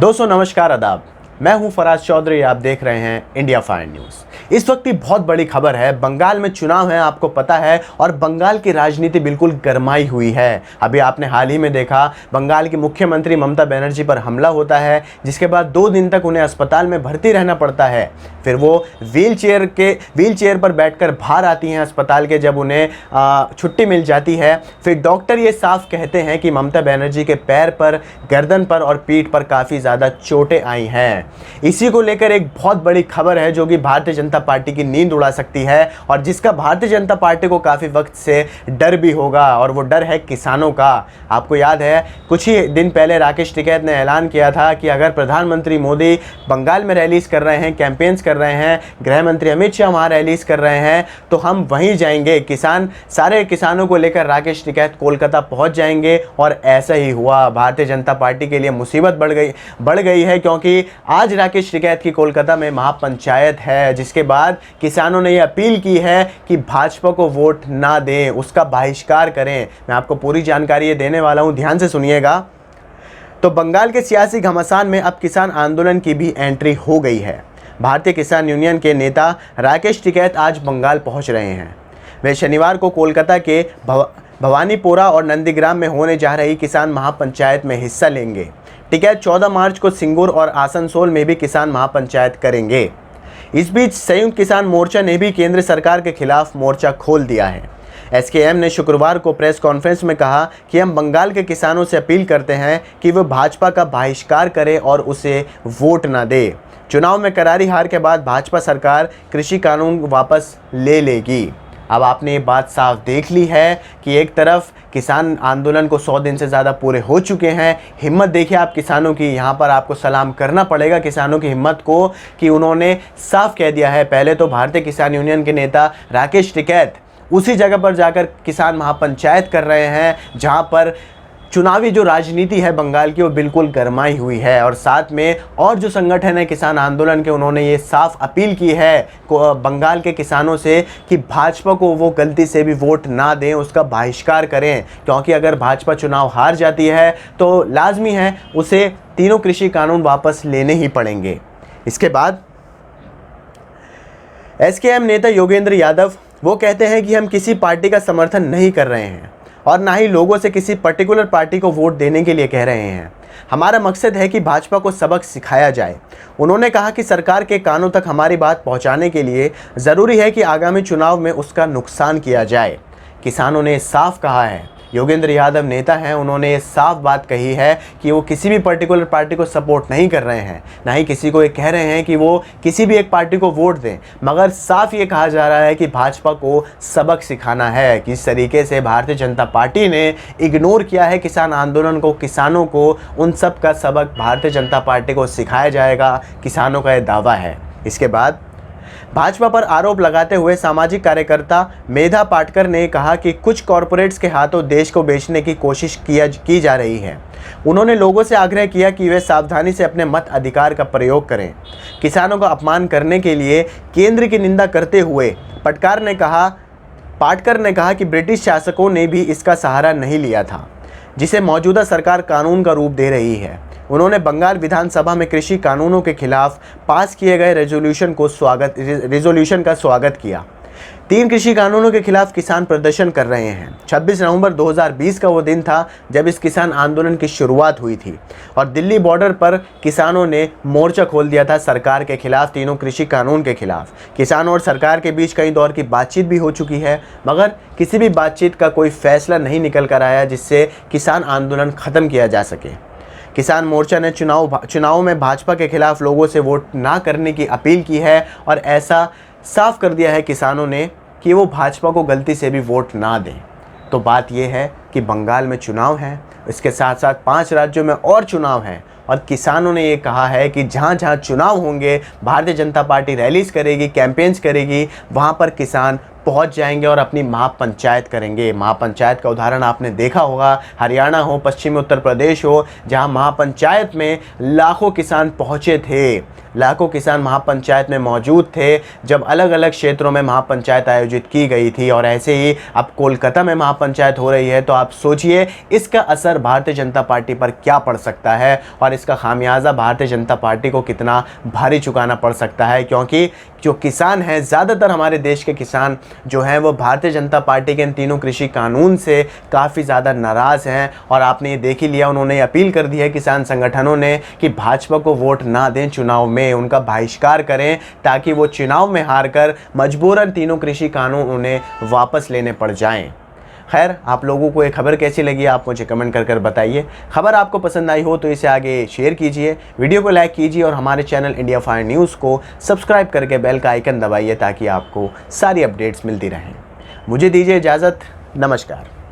दोस्तों नमस्कार आदाब। मैं हूं फराज चौधरी, आप देख रहे हैं इंडिया फाइन न्यूज़। इस वक्त की बहुत बड़ी खबर है, बंगाल में चुनाव है, आपको पता है, और बंगाल की राजनीति बिल्कुल गरमाई हुई है। अभी आपने हाल ही में देखा, बंगाल की मुख्यमंत्री ममता बनर्जी पर हमला होता है, जिसके बाद 2 दिन तक उन्हें अस्पताल में भर्ती रहना पड़ता है। फिर वो व्हील चेयर पर बैठकर बाहर आती हैं अस्पताल के, जब उन्हें छुट्टी मिल जाती है। फिर डॉक्टर ये साफ कहते हैं कि ममता बनर्जी के पैर पर, गर्दन पर और पीठ पर काफ़ी ज़्यादा चोटें आई हैं। इसी को लेकर एक बहुत बड़ी खबर है जो कि भारतीय जनता पार्टी की नींद उड़ा सकती है, और जिसका भारतीय जनता पार्टी को काफ़ी वक्त से डर भी होगा, और वो डर है किसानों का। आपको याद है, कुछ ही दिन पहले राकेश टिकैत ने ऐलान किया था कि अगर प्रधानमंत्री मोदी बंगाल में रैलीज कर रहे हैं, कैंपेन्स कर रहे हैं, गृह मंत्री अमित शाह वहाँ रैलीज कर रहे हैं, तो हम वहीं जाएंगे। सारे किसानों को लेकर राकेश टिकैत कोलकाता पहुँच जाएंगे, और ऐसा ही हुआ। भारतीय जनता पार्टी के लिए मुसीबत बढ़ गई है, क्योंकि आज राकेश टिकैत की कोलकाता में महापंचायत है, जिसके बाद किसानों ने यह अपील की है कि भाजपा को वोट ना दें, उसका बहिष्कार करें। मैं आपको पूरी जानकारी ये देने वाला हूं, ध्यान से सुनिएगा। तो बंगाल के सियासी घमासान में अब किसान आंदोलन की भी एंट्री हो गई है। भारतीय किसान यूनियन के नेता राकेश टिकैत आज बंगाल पहुंच रहे हैं। वे शनिवार को कोलकाता के भवानीपोरा और नंदीग्राम में होने जा रही किसान महापंचायत में हिस्सा लेंगे। टिकैत 14 मार्च को सिंगूर और आसनसोल में भी किसान महापंचायत करेंगे। इस बीच संयुक्त किसान मोर्चा ने भी केंद्र सरकार के खिलाफ मोर्चा खोल दिया है। एसकेएम ने शुक्रवार को प्रेस कॉन्फ्रेंस में कहा कि हम बंगाल के किसानों से अपील करते हैं कि वे भाजपा का बहिष्कार करें और उसे वोट न दे। चुनाव में करारी हार के बाद भाजपा सरकार कृषि कानून वापस ले लेगी। अब आपने ये बात साफ देख ली है कि एक तरफ किसान आंदोलन को 100 दिन से ज़्यादा पूरे हो चुके हैं। हिम्मत देखिए आप किसानों की, यहाँ पर आपको सलाम करना पड़ेगा किसानों की हिम्मत को कि उन्होंने साफ कह दिया है। पहले तो भारतीय किसान यूनियन के नेता राकेश टिकैत उसी जगह पर जाकर किसान महापंचायत कर रहे हैं, जहाँ पर चुनावी जो राजनीति है बंगाल की वो बिल्कुल गरमाई हुई है। और साथ में और जो संगठन है किसान आंदोलन के, उन्होंने ये साफ अपील की है बंगाल के किसानों से कि भाजपा को वो गलती से भी वोट ना दें, उसका बहिष्कार करें, क्योंकि अगर भाजपा चुनाव हार जाती है तो लाजमी है उसे तीनों कृषि कानून वापस लेने ही पड़ेंगे। इसके बाद एसकेएम नेता योगेंद्र यादव वो कहते हैं कि हम किसी पार्टी का समर्थन नहीं कर रहे हैं और ना ही लोगों से किसी पर्टिकुलर पार्टी को वोट देने के लिए कह रहे हैं। हमारा मकसद है कि भाजपा को सबक सिखाया जाए। उन्होंने कहा कि सरकार के कानों तक हमारी बात पहुंचाने के लिए ज़रूरी है कि आगामी चुनाव में उसका नुकसान किया जाए। किसानों ने साफ कहा है, योगेंद्र यादव नेता हैं, उन्होंने ये साफ बात कही है कि वो किसी भी पर्टिकुलर पार्टी को सपोर्ट नहीं कर रहे हैं, ना ही किसी को ये कह रहे हैं कि वो किसी भी एक पार्टी को वोट दें, मगर साफ ये कहा जा रहा है कि भाजपा को सबक सिखाना है। किस तरीके से भारतीय जनता पार्टी ने इग्नोर किया है किसान आंदोलन को, किसानों को, उन सब का सबक भारतीय जनता पार्टी को सिखाया जाएगा, किसानों का ये दावा है। इसके बाद भाजपा पर आरोप लगाते हुए सामाजिक कार्यकर्ता मेधा पाटकर ने कहा कि कुछ कॉरपोरेट्स के हाथों देश को बेचने की कोशिश की जा रही है। उन्होंने लोगों से आग्रह किया कि वे सावधानी से अपने मत अधिकार का प्रयोग करें। किसानों का अपमान करने के लिए केंद्र की निंदा करते हुए पाटकर ने कहा कि ब्रिटिश शासकों ने भी इसका सहारा नहीं लिया था, जिसे मौजूदा सरकार कानून का रूप दे रही है। उन्होंने बंगाल विधानसभा में कृषि कानूनों के खिलाफ पास किए गए रेजोल्यूशन का स्वागत किया। 3 कृषि कानूनों के खिलाफ किसान प्रदर्शन कर रहे हैं। 26 नवंबर 2020 का वो दिन था जब इस किसान आंदोलन की शुरुआत हुई थी, और दिल्ली बॉर्डर पर किसानों ने मोर्चा खोल दिया था सरकार के खिलाफ, तीनों कृषि कानून के खिलाफ। किसानों और सरकार के बीच कई दौर की बातचीत भी हो चुकी है, मगर किसी भी बातचीत का कोई फैसला नहीं निकल कर आया जिससे किसान आंदोलन ख़त्म किया जा सके। किसान मोर्चा ने चुनाव में भाजपा के खिलाफ लोगों से वोट ना करने की अपील की है, और ऐसा साफ कर दिया है किसानों ने कि वो भाजपा को गलती से भी वोट ना दें। तो बात यह है कि बंगाल में चुनाव है, इसके साथ साथ 5 राज्यों में और चुनाव हैं, और किसानों ने ये कहा है कि जहाँ जहाँ चुनाव होंगे भारतीय जनता पार्टी रैलीज करेगी, कैंपेन्स करेगी, वहाँ पर किसान पहुंच जाएंगे और अपनी महापंचायत करेंगे। महापंचायत का उदाहरण आपने देखा होगा, हरियाणा हो, पश्चिमी उत्तर प्रदेश हो, जहां महापंचायत में लाखों किसान पहुंचे थे। लाखों किसान महापंचायत में मौजूद थे जब अलग अलग क्षेत्रों में महापंचायत आयोजित की गई थी। और ऐसे ही अब कोलकाता में महापंचायत हो रही है, तो आप सोचिए इसका असर भारतीय जनता पार्टी पर क्या पड़ सकता है और इसका खामियाजा भारतीय जनता पार्टी को कितना भारी चुकाना पड़ सकता है। क्योंकि जो किसान हैं, ज़्यादातर हमारे देश के किसान जो हैं वो भारतीय जनता पार्टी के इन तीनों कृषि कानून से काफ़ी ज़्यादा नाराज़ हैं। और आपने ये देख ही लिया, उन्होंने अपील कर दी है किसान संगठनों ने कि भाजपा को वोट ना दें चुनाव में, उनका बहिष्कार करें ताकि वो चुनाव में हार कर मजबूरन तीनों कृषि कानून उन्हें वापस लेने पड़ जाएं। खैर, आप लोगों को ये खबर कैसी लगी आप मुझे कमेंट कर बताइए। खबर आपको पसंद आई हो तो इसे आगे शेयर कीजिए, वीडियो को लाइक कीजिए और हमारे चैनल इंडिया फाइन न्यूज़ को सब्सक्राइब करके बेल का आइकन दबाइए ताकि आपको सारी अपडेट्स मिलती रहें। मुझे दीजिए इजाज़त, नमस्कार।